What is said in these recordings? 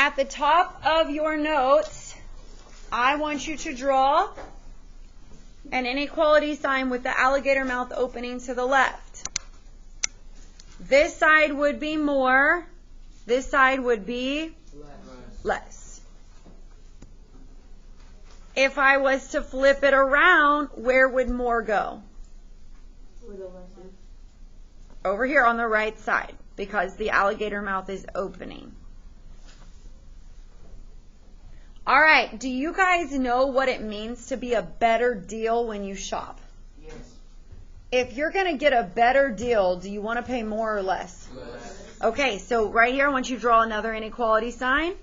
At the top of your notes, I want you to draw an inequality sign with the alligator mouth opening to the left. This side would be more. This side would be less. If I was to flip it around, where would more go? Over here on the right side, because the alligator mouth is opening. All right, do you guys know what it means to be a better deal when you shop? Yes. If you're going to get a better deal, do you want to pay more or less? Less. Okay, so right here I want you to draw another inequality sign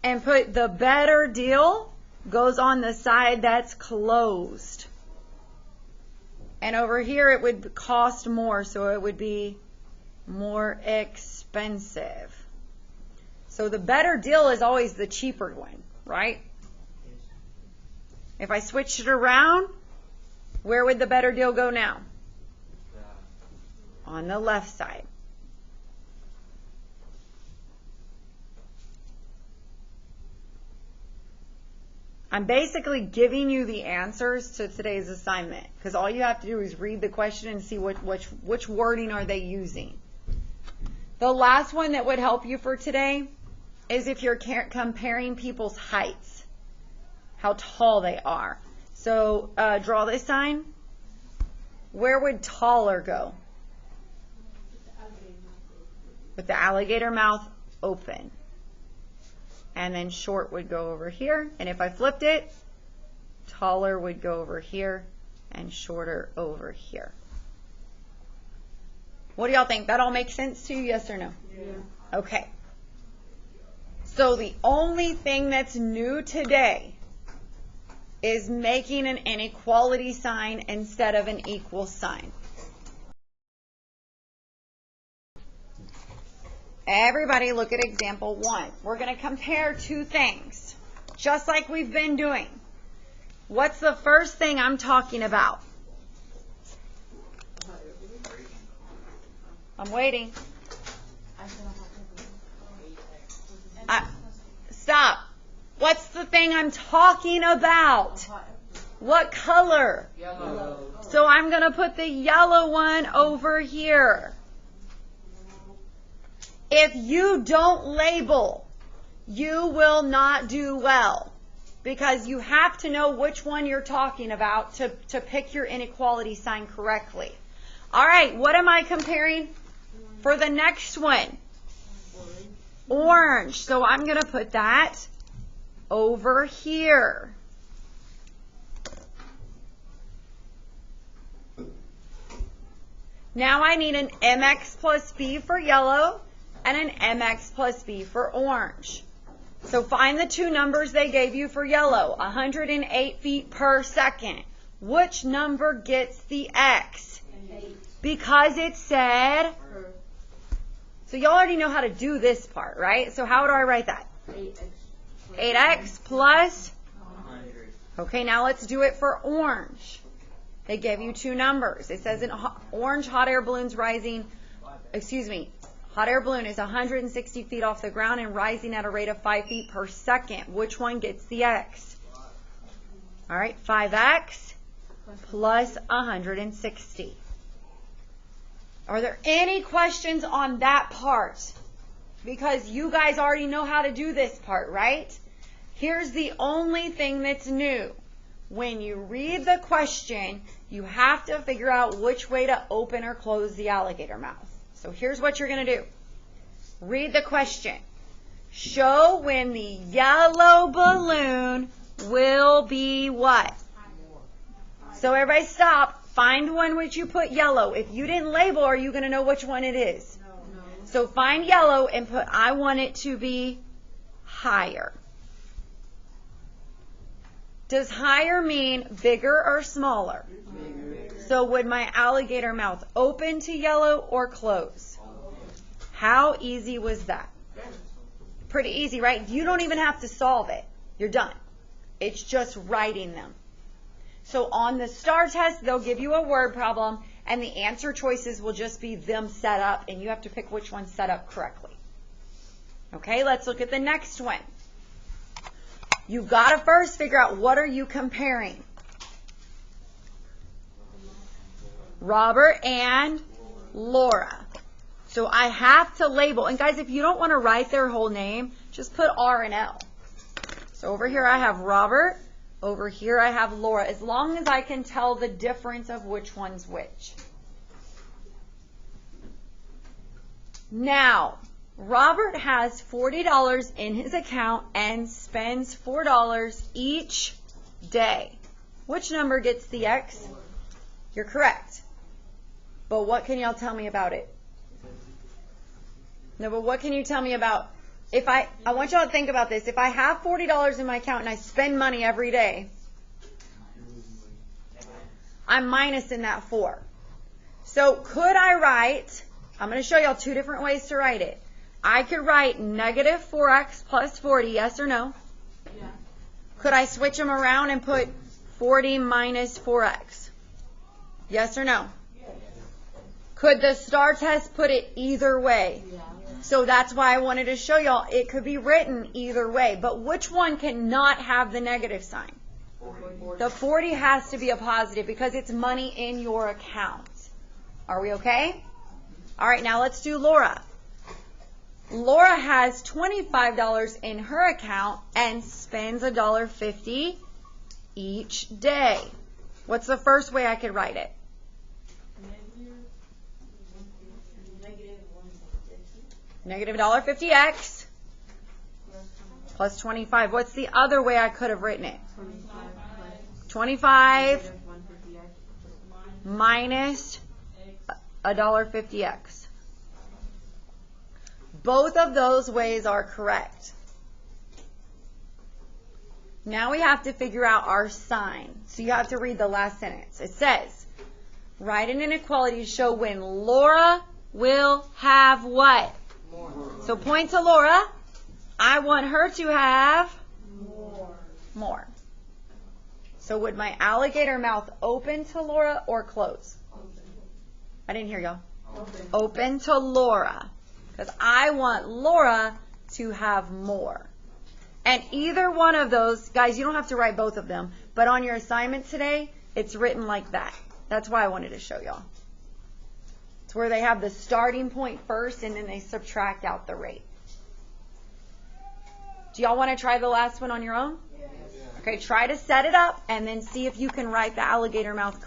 and put the better deal goes on the side that's closed. And over here it would cost more, so it would be more expensive. So the better deal is always the cheaper one, right? If I switched it around, where would the better deal go now? On the left side. I'm basically giving you the answers to today's assignment because all you have to do is read the question and see which wording are they using. The last one that would help you for today is if you're comparing people's heights, how tall they are. So draw this sign. Where would taller go? With the alligator mouth open. And then short would go over here. And if I flipped it, taller would go over here and shorter over here. What do y'all think? That all makes sense to you, yes or no? Yeah. Okay. So the only thing that's new today is making an inequality sign instead of an equal sign. Everybody look at example 1. We're going to compare two things, just like we've been doing. What's the first thing I'm talking about? I'm waiting. Stop. What's the thing I'm talking about? What color? Yellow. So I'm going to put the yellow one over here. If you don't label, you will not do well because you have to know which one you're talking about to pick your inequality sign correctly. All right, what am I comparing for the next one? Orange. So I'm going to put that over here. Now I need an mx plus b for yellow and an mx plus b for orange. So find the two numbers they gave you for yellow, 108 feet per second. Which number gets the x? 8. Because it said, so y'all already know how to do this part, right? So how do I write that? 8x plus 100. Okay, now let's do it for orange. They gave you two numbers. It says in orange, hot air balloon is 160 feet off the ground and rising at a rate of 5 feet per second. Which one gets the x? All right, 5x plus 160. Are there any questions on that part? Because you guys already know how to do this part, right? Here's the only thing that's new. When you read the question, you have to figure out which way to open or close the alligator mouth. So here's what you're going to do. Read the question. Show when the yellow balloon will be what? So everybody stop. Find one which you put yellow. If you didn't label, are you going to know which one it is? No. So find yellow and put, I want it to be higher. Does higher mean bigger or smaller? Bigger. So would my alligator mouth open to yellow or close? How easy was that? Pretty easy, right? You don't even have to solve it. You're done. It's just writing them. So on the STAR test, they'll give you a word problem, and the answer choices will just be them set up, and you have to pick which one set up correctly. Okay, let's look at the next one. You've got to first figure out what are you comparing. Robert and Laura. So I have to label. And guys, if you don't want to write their whole name, just put R and L. So over here I have Robert. Over here I have Laura. As long as I can tell the difference of which one's which. Now, Robert has $40 in his account and spends $4 each day. Which number gets the X? You're correct. But what can y'all tell me about it? No, but what can you tell me about, if I want y'all to think about this. If I have $40 in my account and I spend money every day, I'm minusing that 4. So could I write, I'm going to show y'all 2 different ways to write it. I could write negative 4x plus 40, yes or no? Yeah. Could I switch them around and put 40 minus 4x? Yes or no? Yes. Could the STAR test put it either way? Yeah. So that's why I wanted to show y'all it could be written either way. But which one cannot have the negative sign? 40. The 40 has to be a positive because it's money in your account. Are we okay? All right, now let's do Laura. Laura has $25 in her account and spends $1.50 each day. What's the first way I could write it? Negative $1.50x plus 25. What's the other way I could have written it? 25 minus $1.50x. Both of those ways are correct. Now we have to figure out our sign. So you have to read the last sentence. It says, writing inequalities show when Laura will have what? More. So point to Laura. I want her to have more. So would my alligator mouth open to Laura or close? Open. I didn't hear y'all. Open to Laura. Because I want Laura to have more. And either one of those, guys, you don't have to write both of them, but on your assignment today, it's written like that. That's why I wanted to show y'all. It's where they have the starting point first and then they subtract out the rate. Do y'all want to try the last one on your own? Yes. Okay, try to set it up and then see if you can write the alligator mouth.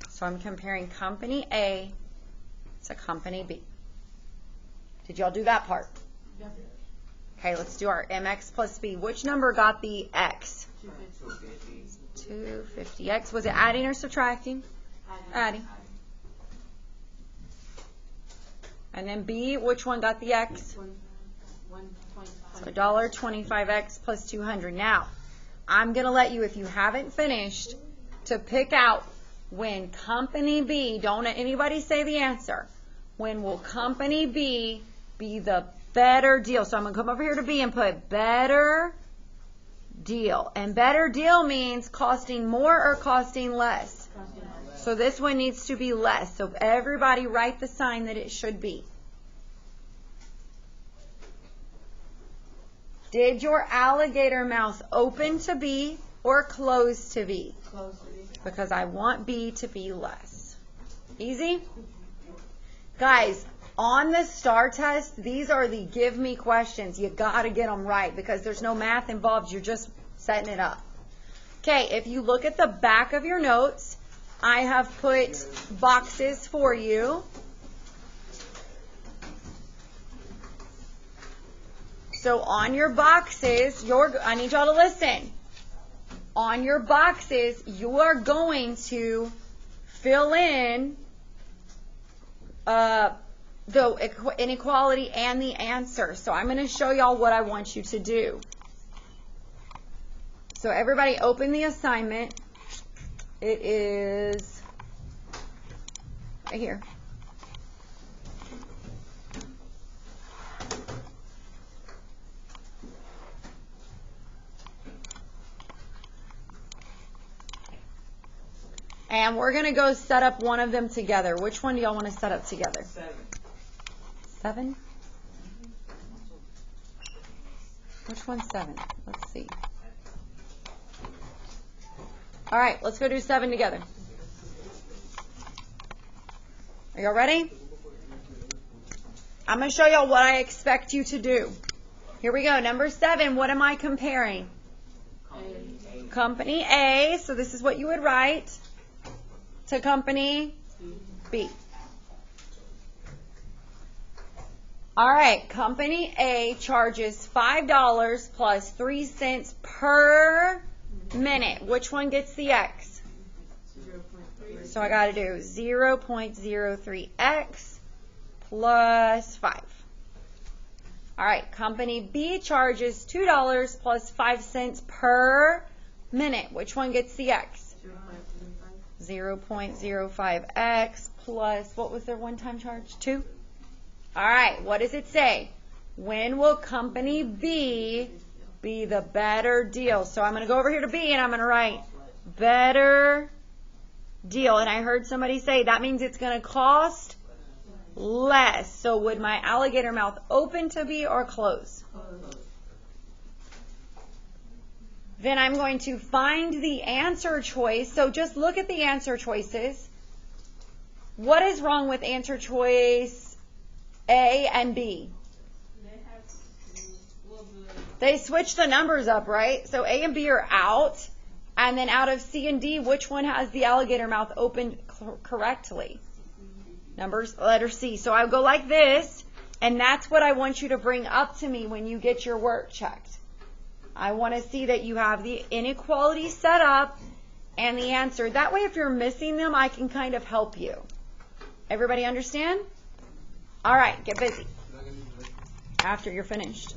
So I'm comparing company A to company B. Did y'all do that part? Yes. Okay, let's do our mx plus b. Which number got the x? 250x. Was it adding or subtracting? Adding. And then b, which one got the x? So $1.25x plus 200. Now, I'm going to let you, if you haven't finished, to pick out when company B, don't anybody say the answer. When will company B be the better deal? So I'm going to come over here to B and put better deal. And better deal means costing more or costing less. So this one needs to be less. So everybody write the sign that it should be. Did your alligator mouth open to B or close to B? Close to B. Because I want B to be less. Easy? Guys, on the STAR test, these are the give me questions. You got to get them right because there's no math involved. You're just setting it up. Okay, if you look at the back of your notes, I have put boxes for you. So on your boxes, I need y'all to listen. On your boxes, you are going to fill in the inequality and the answer. So I'm going to show y'all what I want you to do. So everybody open the assignment. It is right here. And we're going to go set up one of them together. Which one do y'all want to set up together? 7. 7? Which one's 7? Let's see. All right, let's go do 7 together. Are y'all ready? I'm going to show y'all what I expect you to do. Here we go. Number 7, what am I comparing? Company A, so this is what you would write, to company B. All right, company A charges $5 plus 3 cents per minute. Which one gets the X? So I got to do 0.03x plus 5. All right, company B charges $2 plus 5 cents per minute. Which one gets the X? 0.05x plus, what was their one-time charge? 2? All right, what does it say? When will company B be the better deal? So I'm going to go over here to B and I'm going to write better deal. And I heard somebody say that means it's going to cost less. So would my alligator mouth open to B or close? Then I'm going to find the answer choice. So just look at the answer choices. What is wrong with answer choice A and B? They switch the numbers up, right? So A and B are out. And then out of C and D, which one has the alligator mouth opened correctly? Letter C. So I go like this, and that's what I want you to bring up to me when you get your work checked. I want to see that you have the inequality set up and the answer. That way, if you're missing them, I can kind of help you. Everybody understand? All right, get busy after you're finished.